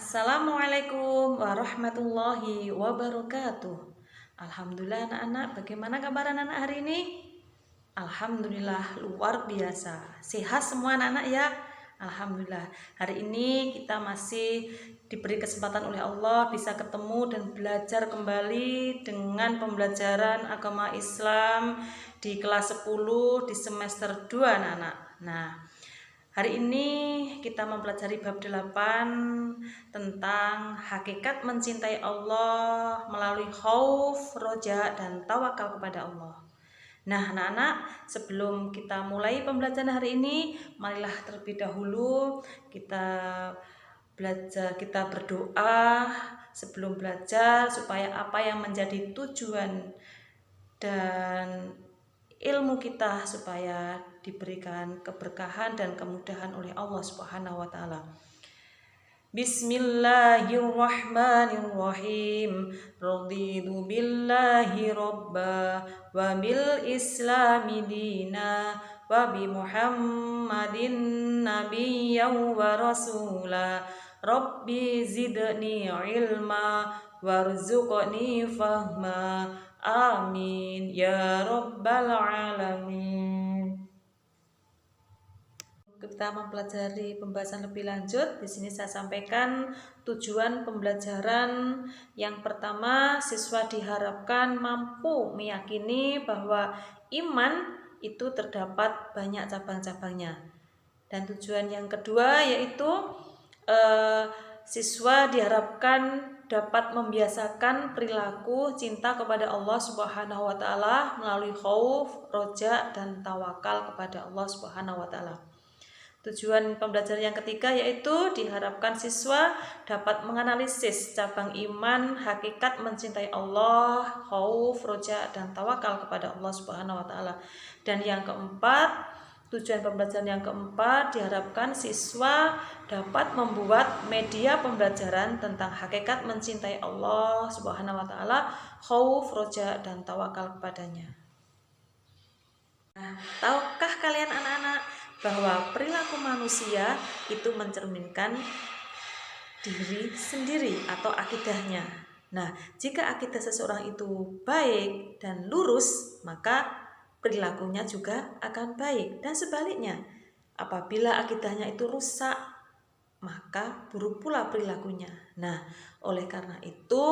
Assalamualaikum warahmatullahi wabarakatuh. Alhamdulillah anak-anak, bagaimana kabar anak-anak hari ini? Alhamdulillah luar biasa. Sehat semua anak-anak ya? Alhamdulillah. Hari ini kita masih diberi kesempatan oleh Allah bisa ketemu dan belajar kembali dengan pembelajaran agama Islam di kelas 10 di semester 2 anak-anak. Nah, hari ini kita mempelajari bab 8 tentang hakikat mencintai Allah melalui khauf, roja, dan tawakal kepada Allah. Nah, anak-anak, sebelum kita mulai pembelajaran hari ini, marilah terlebih dahulu kita berdoa sebelum belajar supaya apa yang menjadi tujuan dan ilmu kita supaya diberikan keberkahan dan kemudahan oleh Allah Subhanahu wa taala. Bismillahirrahmanirrahim. Raditu billahi robba wa bil islami dina wa bi Muhammadin nabiyyan wa rasula. Rabbi zidni ilma warzuqni fahma. Amin ya rabbal alamin. Kita mempelajari pembahasan lebih lanjut. Di sini saya sampaikan tujuan pembelajaran. Yang pertama, siswa diharapkan mampu meyakini bahwa iman itu terdapat banyak cabang-cabangnya. Dan tujuan yang kedua yaitu siswa diharapkan dapat membiasakan perilaku cinta kepada Allah Subhanahu wa taala melalui khauf, roja, dan tawakal kepada Allah Subhanahu wa taala. Tujuan pembelajaran yang ketiga yaitu diharapkan siswa dapat menganalisis cabang iman, hakikat mencintai Allah, khauf, roja, dan tawakal kepada Allah Subhanahu wa taala. Dan yang keempat, tujuan pembelajaran yang keempat diharapkan siswa dapat membuat media pembelajaran tentang hakikat mencintai Allah Subhanahu wa taala, khauf, roja, dan tawakal kepadanya. Nah, tahukah kalian anak-anak bahwa perilaku manusia itu mencerminkan diri sendiri atau akidahnya. Nah, jika akidah seseorang itu baik dan lurus, maka perilakunya juga akan baik. Dan sebaliknya, apabila akidahnya itu rusak, maka buruk pula perilakunya. Nah, oleh karena itu,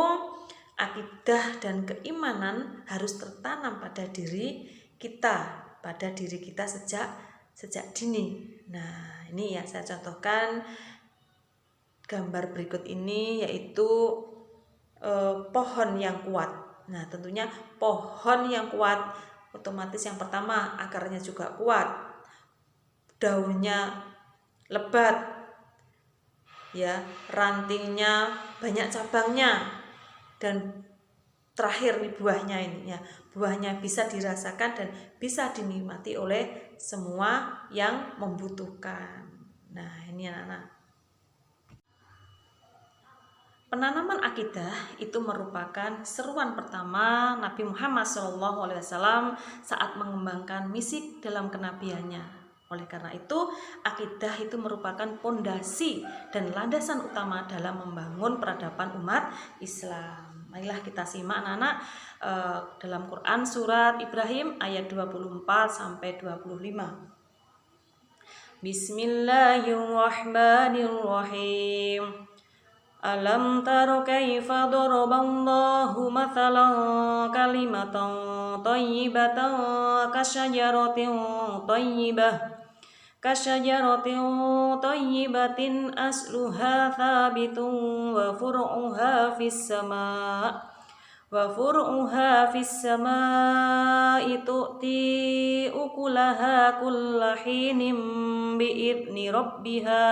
akidah dan keimanan harus tertanam pada diri kita sejak dini. Nah, ini ya saya contohkan gambar berikut ini yaitu pohon yang kuat. Nah, tentunya pohon yang kuat otomatis yang pertama akarnya juga kuat, daunnya lebat, ya, rantingnya banyak cabangnya, dan terakhir nih buahnya ini ya. Buahnya bisa dirasakan dan bisa dinikmati oleh semua yang membutuhkan. Nah, ini anak-anak. Penanaman akidah itu merupakan seruan pertama Nabi Muhammad SAW saat mengembangkan misi dalam kenabiannya. Oleh karena itu, akidah itu merupakan pondasi dan landasan utama dalam membangun peradaban umat Islam. Marilah kita simak anak-anak dalam Quran surat Ibrahim ayat 24 sampai 25. Bismillahirrahmanirrahim. Alam taro kaifa daraballahu mathalan kalimatan thayyibatan kasyajaratin thayyibatin asluha thabitun wa furu'uha fis sama'i tu'ti ukulaha kulla hinin bi'idni rabbiha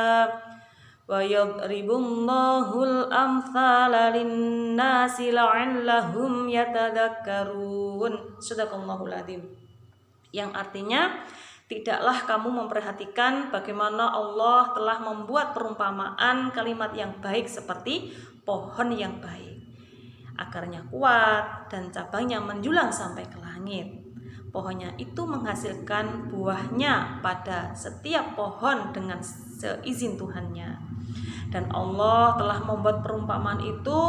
wa yadribullahul amthala linnasi la'allahum yatadakkarun. Shadaqallahul adzim. Yang artinya, tidaklah kamu memperhatikan bagaimana Allah telah membuat perumpamaan kalimat yang baik seperti pohon yang baik. Akarnya kuat dan cabangnya menjulang sampai ke langit. Pohonnya itu menghasilkan buahnya pada setiap pohon dengan seizin Tuhannya. Dan Allah telah membuat perumpamaan itu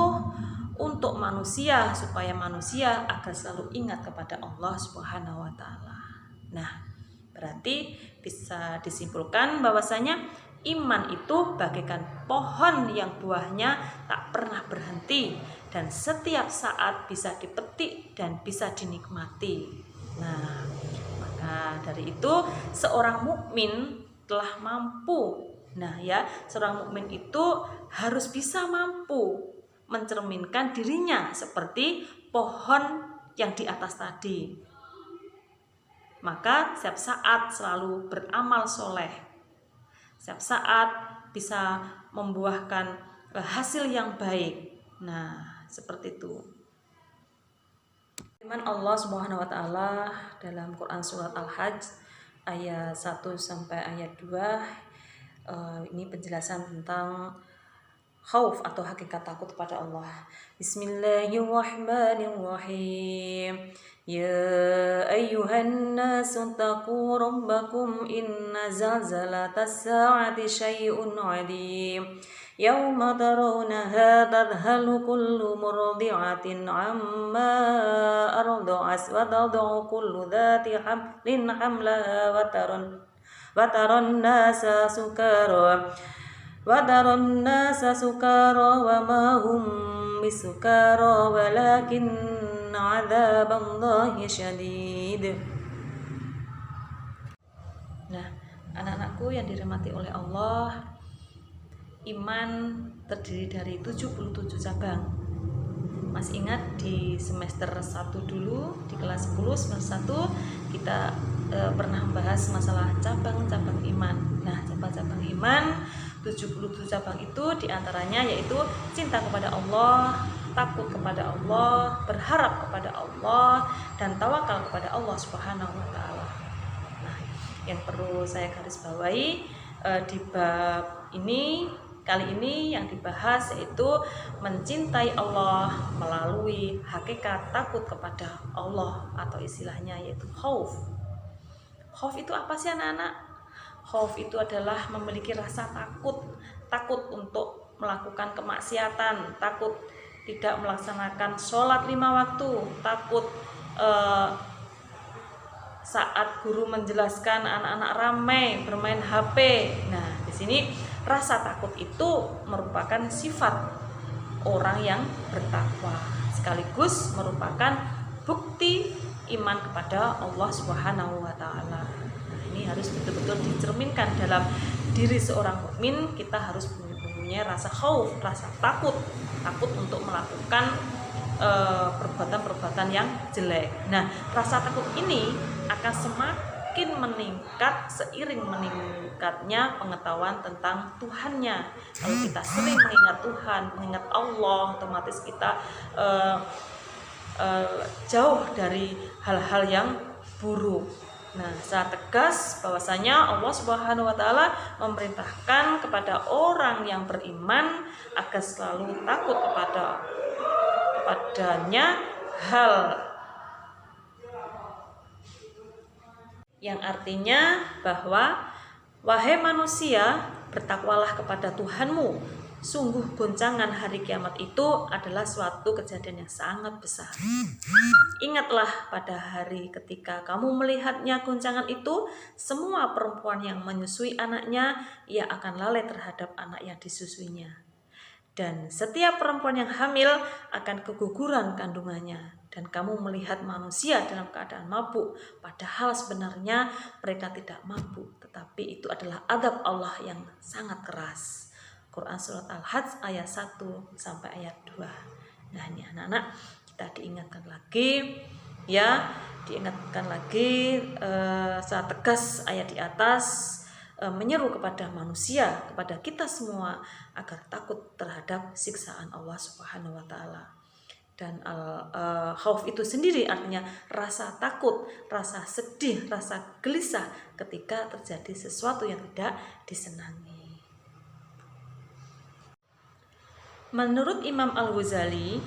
untuk manusia, supaya manusia agar selalu ingat kepada Allah Subhanahu wa taala. Nah, berarti bisa disimpulkan bahwasanya iman itu bagaikan pohon yang buahnya tak pernah berhenti dan setiap saat bisa dipetik dan bisa dinikmati. Nah, maka dari itu seorang mukmin telah mampu. Nah, ya, seorang mukmin itu harus bisa mampu mencerminkan dirinya seperti pohon yang di atas tadi. Maka setiap saat selalu beramal soleh, setiap saat bisa membuahkan hasil yang baik. Nah, seperti itu. Firman Allah Subhanahu wa taala dalam Quran surat Al-Hajj ayat 1 sampai ayat 2, ini penjelasan tentang khauf atau hakikat takut kepada Allah. Bismillahirrahmanirrahim. Ya ayyuhan nasu taqu rabbakum inna zalzalatas sa'ati syai'un 'adzim. Yauma tarawnaha tadhalu kullu murdi'atin 'amma arda'at wa tad'u kullu dhati hamlin hamlaha wa taran nasa sukara وَتَرَى النَّاسَ سُكَارَى وَمَا هُمْ بِسُكَارَى وَلَكِنَّ عَذَابَ اللَّهِ شَدِيدٌ. Nah, anak-anakku yang dirahmati oleh Allah, iman terdiri dari 77 cabang. Masih ingat di semester 1 dulu, di kelas 10 semester 1 kita pernah membahas masalah cabang-cabang iman. Nah, cabang-cabang iman 77 cabang itu diantaranya yaitu cinta kepada Allah, takut kepada Allah, berharap kepada Allah, dan tawakal kepada Allah Subhanahu wa taala. Nah, yang perlu saya garis bawahi di bab ini kali ini yang dibahas yaitu mencintai Allah melalui hakikat takut kepada Allah atau istilahnya yaitu khauf. Khauf itu apa sih anak-anak? Khauf itu adalah memiliki rasa takut untuk melakukan kemaksiatan, takut tidak melaksanakan sholat 5 waktu, takut saat guru menjelaskan anak-anak ramai bermain HP. Nah, di sini rasa takut itu merupakan sifat orang yang bertakwa, sekaligus merupakan bukti iman kepada Allah Subhanahu wa taala. Ini harus betul-betul dicerminkan dalam diri seorang mukmin. Kita harus mempunyai rasa khauf, rasa takut untuk melakukan perbuatan-perbuatan yang jelek. Nah, rasa takut ini akan semakin meningkat seiring meningkatnya pengetahuan tentang Tuhannya. Kalau kita sering mengingat Tuhan, mengingat Allah, otomatis kita jauh dari hal-hal yang buruk. Nah, secara tegas bahwasanya Allah Subhanahu wa taala memerintahkan kepada orang yang beriman agar selalu takut kepadanya, hal yang artinya bahwa wahai manusia, bertakwalah kepada Tuhanmu. Sungguh goncangan hari kiamat itu adalah suatu kejadian yang sangat besar. Ingatlah pada hari ketika kamu melihatnya goncangan itu, semua perempuan yang menyusui anaknya, ia akan lalai terhadap anak yang disusuinya. Dan setiap perempuan yang hamil akan keguguran kandungannya. Dan kamu melihat manusia dalam keadaan mabuk, padahal sebenarnya mereka tidak mabuk, tetapi itu adalah azab Allah yang sangat keras. Quran surat Al-Hajj ayat 1 sampai ayat 2. Nah, ini anak-anak kita diingatkan lagi secara tegas ayat di atas menyeru kepada manusia, kepada kita semua agar takut terhadap siksaan Allah Subhanahu wa taala. Dan khauf itu sendiri artinya rasa takut, rasa sedih, rasa gelisah ketika terjadi sesuatu yang tidak disenangi. Menurut Imam Al-Ghazali,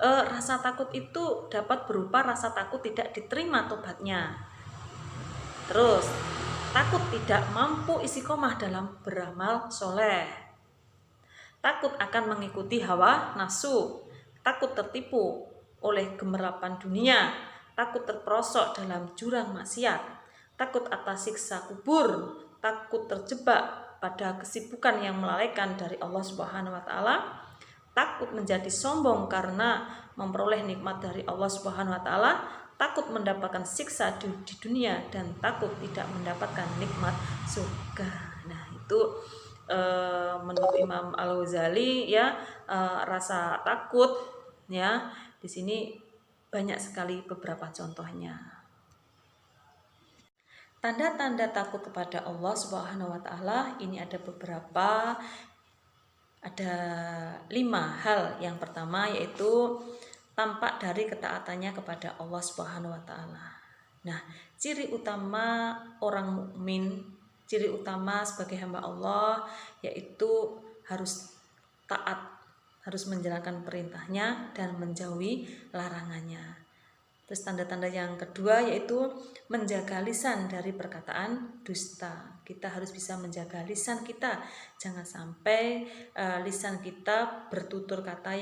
rasa takut itu dapat berupa rasa takut tidak diterima tobatnya. Terus, Takut tidak mampu istiqomah dalam beramal soleh. Takut akan mengikuti hawa nafsu. Takut tertipu oleh gemerapan dunia. Takut terperosok dalam jurang maksiat. Takut atas siksa kubur. Takut terjebak pada kesibukan yang melalaikan dari Allah Subhanahu wa Ta'ala. Takut menjadi sombong karena memperoleh nikmat dari Allah Subhanahu wa Ta'ala. Takut mendapatkan siksa di dunia, dan takut tidak mendapatkan nikmat surga. Nah, itu menurut Imam Al-Ghazali ya, rasa takut ya di sini banyak sekali beberapa contohnya. Tanda-tanda takut kepada Allah Subhanahu wa Ta'ala ini ada beberapa, ada 5 hal. Yang pertama yaitu tampak dari ketaatannya kepada Allah Subhanahu wa Ta'ala. Nah, ciri utama orang mukmin, ciri utama sebagai hamba Allah yaitu harus taat, harus menjalankan perintahnya dan menjauhi larangannya. Terus tanda-tanda yang kedua yaitu menjaga lisan dari perkataan dusta. Kita harus bisa menjaga lisan kita, jangan sampai lisan kita bertutur kata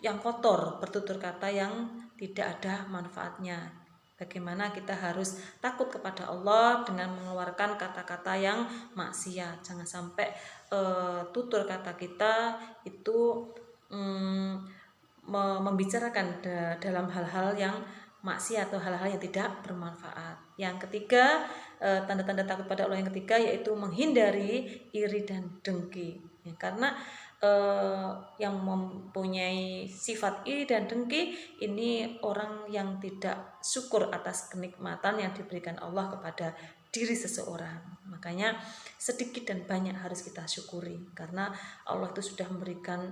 yang kotor, bertutur kata yang tidak ada manfaatnya. Bagaimana kita harus takut kepada Allah dengan mengeluarkan kata-kata yang maksiat. Jangan sampai tutur kata kita itu membicarakan dalam hal-hal yang maksiat atau hal-hal yang tidak bermanfaat. Yang ketiga, tanda-tanda takut pada Allah yang ketiga yaitu menghindari iri dan dengki. Ya, karena yang mempunyai sifat iri dan dengki ini orang yang tidak syukur atas kenikmatan yang diberikan Allah kepada diri seseorang. Makanya sedikit dan banyak harus kita syukuri, karena Allah itu sudah memberikan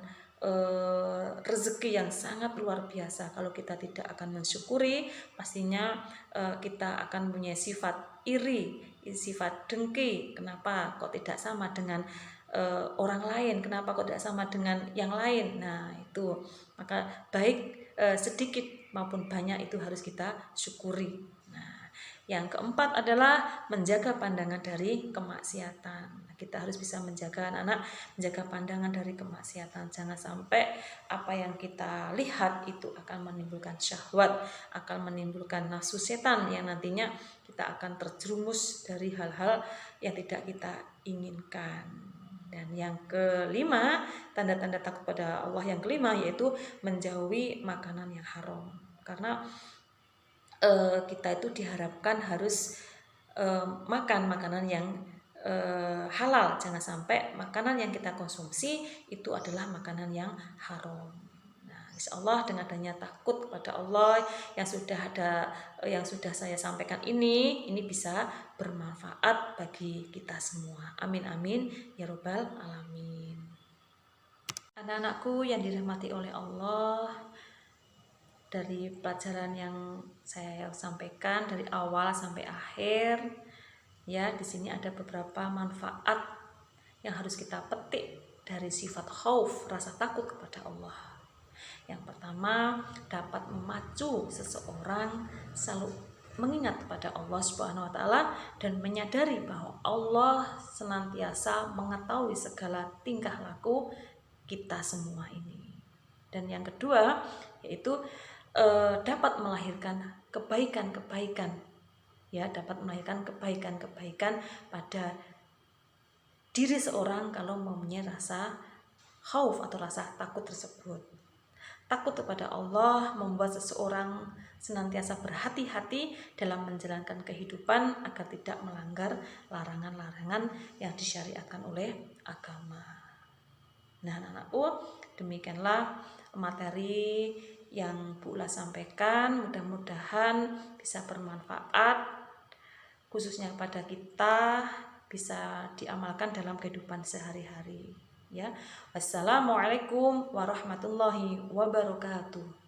rezeki yang sangat luar biasa. Kalau kita tidak akan mensyukuri, pastinya kita akan punya sifat iri, sifat dengki. Kenapa kok tidak sama dengan orang lain? Kenapa kok tidak sama dengan yang lain? Nah, itu maka baik sedikit maupun banyak itu harus kita syukuri. Nah, yang keempat adalah menjaga pandangan dari kemaksiatan. Kita harus bisa menjaga anak-anak, menjaga pandangan dari kemaksiatan. Jangan sampai apa yang kita lihat itu akan menimbulkan syahwat, akan menimbulkan nafsu setan yang nantinya kita akan terjerumus dari hal-hal yang tidak kita inginkan. Dan yang kelima, tanda-tanda takut pada Allah yang kelima yaitu menjauhi makanan yang haram. Karena kita itu diharapkan harus makan makanan yang halal. Jangan sampai makanan yang kita konsumsi itu adalah makanan yang haram. Nah, insya Allah dengan adanya takut kepada Allah yang sudah saya sampaikan ini bisa bermanfaat bagi kita semua. Amin amin ya robbal alamin. Anak-anakku yang dirahmati oleh Allah, dari pelajaran yang saya sampaikan dari awal sampai akhir, ya, di sini ada beberapa manfaat yang harus kita petik dari sifat khauf, rasa takut kepada Allah. Yang pertama, dapat memacu seseorang selalu mengingat kepada Allah Subhanahu wa Ta'ala dan menyadari bahwa Allah senantiasa mengetahui segala tingkah laku kita semua ini. Dan yang kedua, yaitu dapat melahirkan kebaikan-kebaikan, ya, dapat melahirkan kebaikan-kebaikan pada diri seorang kalau mempunyai rasa khauf atau rasa takut tersebut. Takut kepada Allah membuat seseorang senantiasa berhati-hati dalam menjalankan kehidupan agar tidak melanggar larangan-larangan yang disyariatkan oleh agama. Nah, anak-anakku, demikianlah materi yang Bu Ula sampaikan. Mudah-mudahan bisa bermanfaat, khususnya pada kita, bisa diamalkan dalam kehidupan sehari-hari. Ya, wassalamualaikum warahmatullahi wabarakatuh.